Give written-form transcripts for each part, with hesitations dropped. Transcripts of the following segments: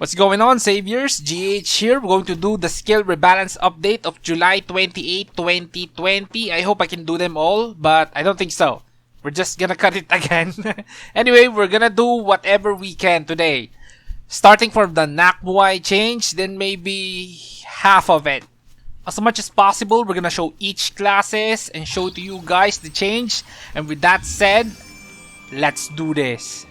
What's going on, Saviors? GH here. We're going to do the skill rebalance update of July 28, 2020. I hope I can do them all, but I don't think so. We're just gonna cut it again. Anyway, we're gonna do whatever we can today. Starting from the Namoi change, then maybe half of it. As much as possible, we're gonna show each classes and show to you guys the change. And with that said, let's do this.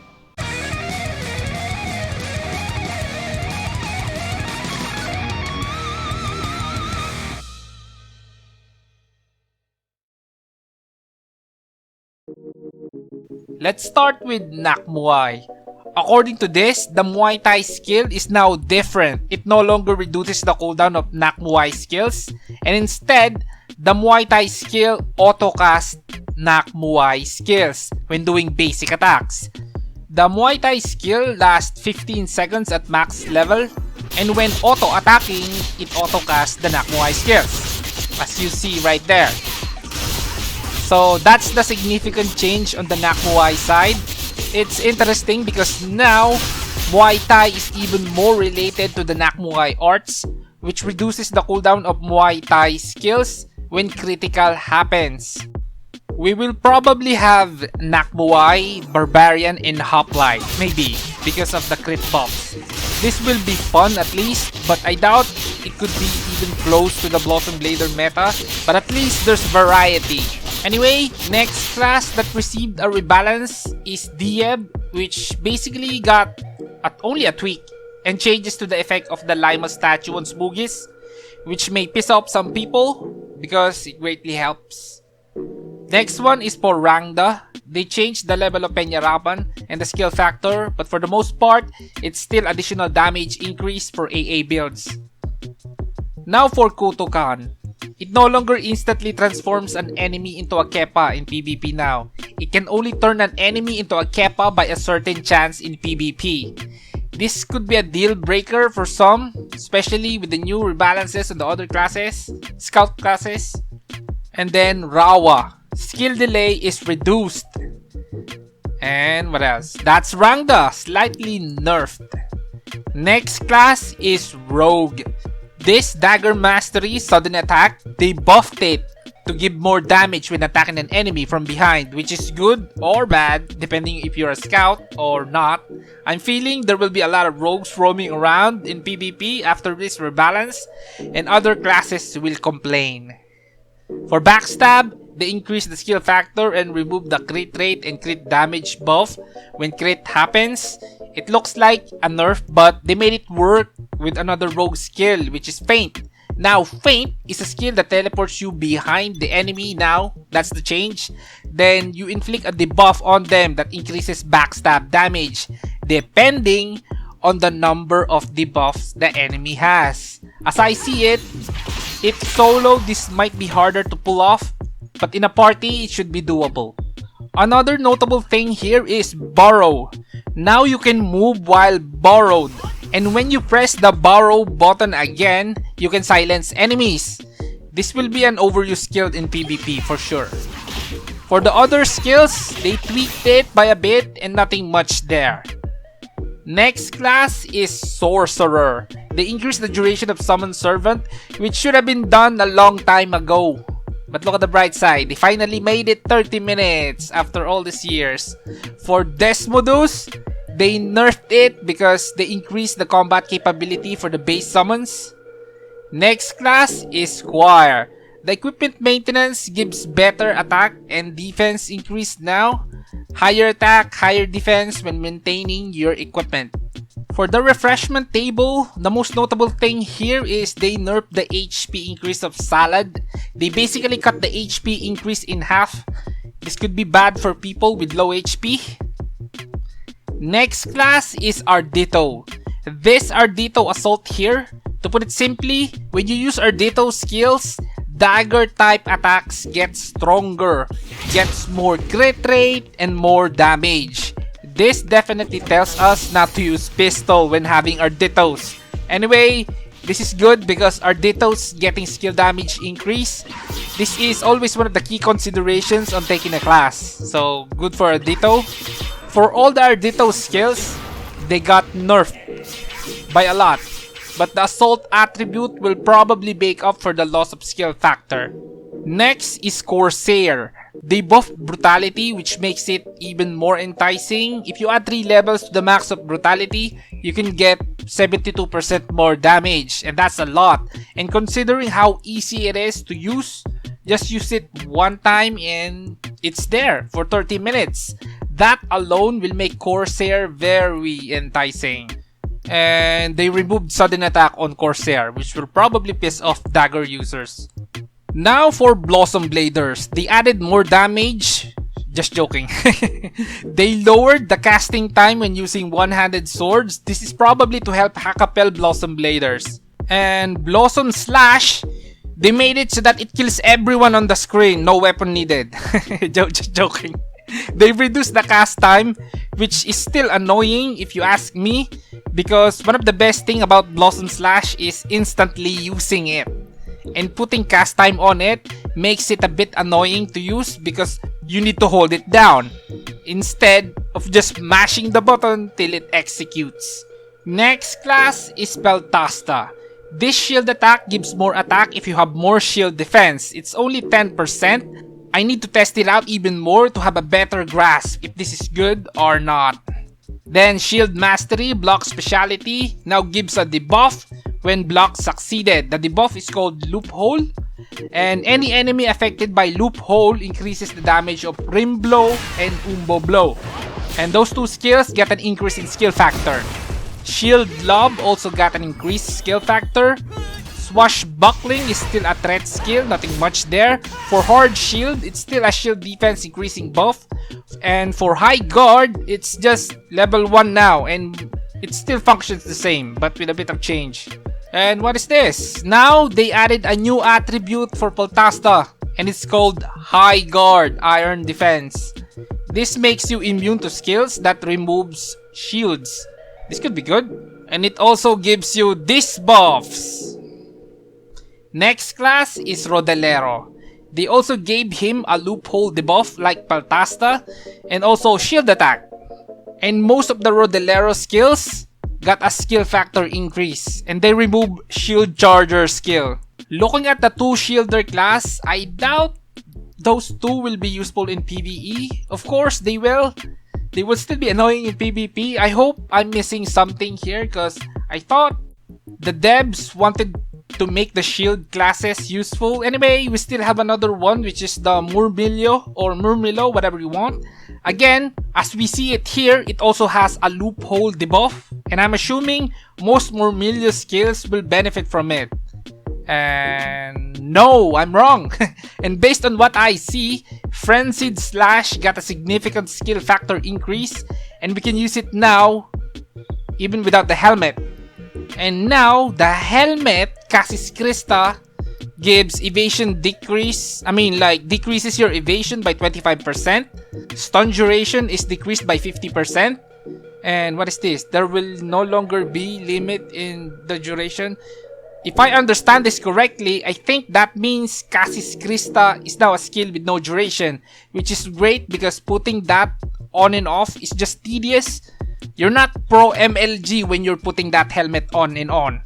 Let's start with Namoi. According to this, the Muay Thai skill is now different. It no longer reduces the cooldown of Namoi skills, and instead, the Muay Thai skill auto-cast Namoi skills when doing basic attacks. The Muay Thai skill lasts 15 seconds at max level, and when auto-attacking, it auto-casts the Namoi skills, as you see right there. So that's the significant change on the Namoi side. It's interesting because now Muay Thai is even more related to the Namoi arts, which reduces the cooldown of Muay Thai skills when critical happens. We will probably have Namoi, Barbarian, and Hoplite, maybe, because of the crit buffs. This will be fun at least, but I doubt it could be even close to the Blossom Blader meta, but at least there's variety. Anyway, next class that received a rebalance is Dieb, which basically got only a tweak and changes to the effect of the Lima statue on Smoogies, which may piss off some people because it greatly helps. Next one is for Rangda. They changed the level of Peñarapan and the skill factor, but for the most part, it's still additional damage increase for AA builds. Now for Kutukan. It no longer instantly transforms an enemy into a Keppa in PvP now. It can only turn an enemy into a Keppa by a certain chance in PvP. This could be a deal breaker for some, especially with the new rebalances on the other classes, scout classes. And then Rawa. Skill delay is reduced. And what else? That's Rangda, slightly nerfed. Next class is Rogue. This Dagger Mastery sudden attack, they buffed it to give more damage when attacking an enemy from behind, which is good or bad depending if you're a scout or not. I'm feeling there will be a lot of rogues roaming around in PvP after this rebalance, and other classes will complain. For Backstab, they increased the skill factor and removed the crit rate and crit damage buff when crit happens. It looks like a nerf, but they made it work with another rogue skill, which is Feint. Now, Feint is a skill that teleports you behind the enemy now. That's the change. Then you inflict a debuff on them that increases backstab damage, depending on the number of debuffs the enemy has. As I see it, if solo, this might be harder to pull off, but in a party, it should be doable. Another notable thing here is Burrow. Now you can move while burrowed, and when you press the burrow button again, you can silence enemies. This will be an overused skill in PvP for sure. For the other skills, they tweaked it by a bit and nothing much there. Next class is Sorcerer. They increased the duration of Summon Servant, which should have been done a long time ago. But look at the bright side, they finally made it 30 minutes after all these years. For Desmodus, they nerfed it because they increased the combat capability for the base summons. Next class is Squire. The equipment maintenance gives better attack and defense increase now. Higher attack, higher defense when maintaining your equipment. For the refreshment table, the most notable thing here is they nerfed the HP increase of Salad. They basically cut the HP increase in half. This could be bad for people with low HP. Next class is Ardito. This Ardito assault here, to put it simply, when you use Ardito skills, dagger type attacks get stronger, gets more crit rate, and more damage. This definitely tells us not to use pistol when having Arditos. Anyway, this is good because Arditos getting skill damage increase. This is always one of the key considerations on taking a class. So, good for Ardito. For all the Ardito skills, they got nerfed. by a lot, but the assault attribute will probably make up for the loss of skill factor. Next is Corsair. They buff brutality, which makes it even more enticing. If you add 3 levels to the max of brutality, you can get 72% more damage, and that's a lot. And considering how easy it is to use, just use it one time and it's there for 30 minutes. That alone will make Corsair very enticing. And they removed sudden attack on Corsair, which will probably piss off dagger users. Now for Blossom Bladers, they added more damage. Just joking. They lowered the casting time when using one-handed swords. This is probably to help Hackapel Blossom Bladers. And Blossom Slash, they made it so that it kills everyone on the screen, no weapon needed. Just joking. They reduced the cast time, which is still annoying if you ask me, because one of the best thing about Blossom Slash is instantly using it. And putting cast time on it makes it a bit annoying to use because you need to hold it down instead of just mashing the button till it executes. Next class is Beltasta. This shield attack gives more attack if you have more shield defense. It's only 10%. I need to test it out even more to have a better grasp if this is good or not. Then Shield Mastery, Block Speciality, now gives a debuff when block succeeded. The debuff is called Loophole, and any enemy affected by Loophole increases the damage of Rim Blow and Umbo Blow. And those two skills get an increase in skill factor. Shield Lob also got an increased skill factor. Swashbuckling is still a threat skill, nothing much there. For Hard Shield, it's still a shield defense increasing buff. And for High Guard, it's just level 1 now, and it still functions the same, but with a bit of change. And what is this? Now, they added a new attribute for Beltasta, and it's called High Guard Iron Defense. This makes you immune to skills that removes shields. This could be good. And it also gives you these buffs. Next class is Rodelero. They also gave him a loophole debuff like Beltasta and also shield attack. And most of the Rodelero skills got a skill factor increase, and they remove shield charger skill. Looking at the 2 shielder class, I doubt those 2 will be useful in PvE. Of course they will. They will still be annoying in PvP. I hope I'm missing something here because I thought the devs wanted to make the shield classes useful. Anyway, we still have another one, which is the Murmillo or Murmillo, whatever you want. Again, as we see it here, it also has a loophole debuff, and I'm assuming most Murmillo skills will benefit from it. And no, I'm wrong. And based on what I see, Frenzied Slash got a significant skill factor increase, and we can use it now even without the helmet. And now, the helmet, Cassis Christa, gives evasion decrease. Decreases your evasion by 25%. Stun duration is decreased by 50%. And what is this? There will no longer be limit in the duration. If I understand this correctly, I think that means Cassis Christa is now a skill with no duration, which is great because putting that on and off is just tedious. You're not pro MLG when you're putting that helmet on and on.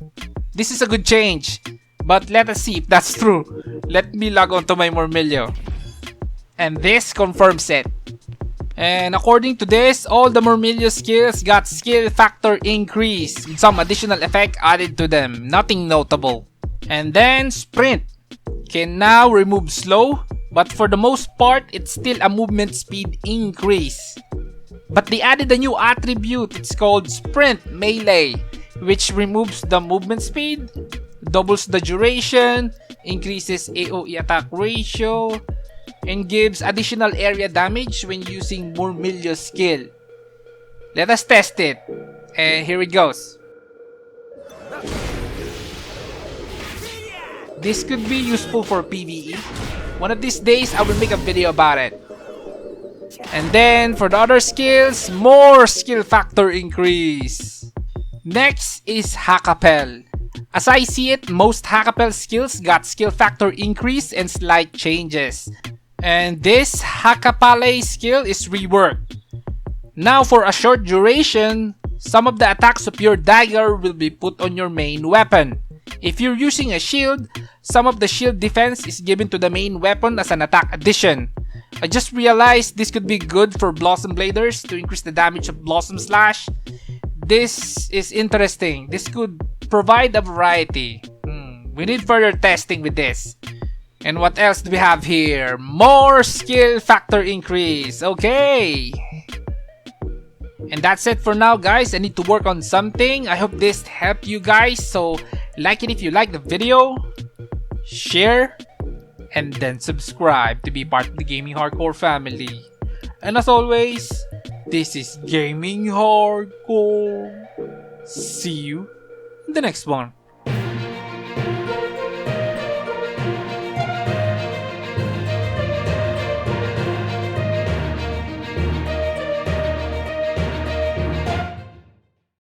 This is a good change, but let us see if that's true. Let me log on to my Murmillo. And this confirms it. And according to this, all the Murmillo skills got skill factor increase with some additional effect added to them. Nothing notable. And then Sprint can now remove slow, but for the most part, it's still a movement speed increase. But they added a new attribute. It's called Sprint Melee, which removes the movement speed, doubles the duration, increases AoE attack ratio, and gives additional area damage when using Murmillo skill. Let us test it. And here it goes. This could be useful for PvE. One of these days, I will make a video about it. And then for the other skills, more skill factor increase. Next is Hackapel. As I see it, most Hackapel skills got skill factor increase and slight changes. And this Hackapale skill is reworked. Now for a short duration, Some of the attacks of your dagger will be put on your main weapon. If you're using a shield, some of the shield defense is given to the main weapon as an attack addition. I just realized this could be good for Blossom Bladers to increase the damage of Blossom Slash. This is interesting. This could provide a variety. We need further testing with this. And what else do we have here? More skill factor increase. Okay. And that's it for now, guys. I need to work on something. I hope this helped you guys. So like it if you like the video, share, and then subscribe to be part of the Gaming Hardcore family. And as always, this is Gaming Hardcore. See you in the next one.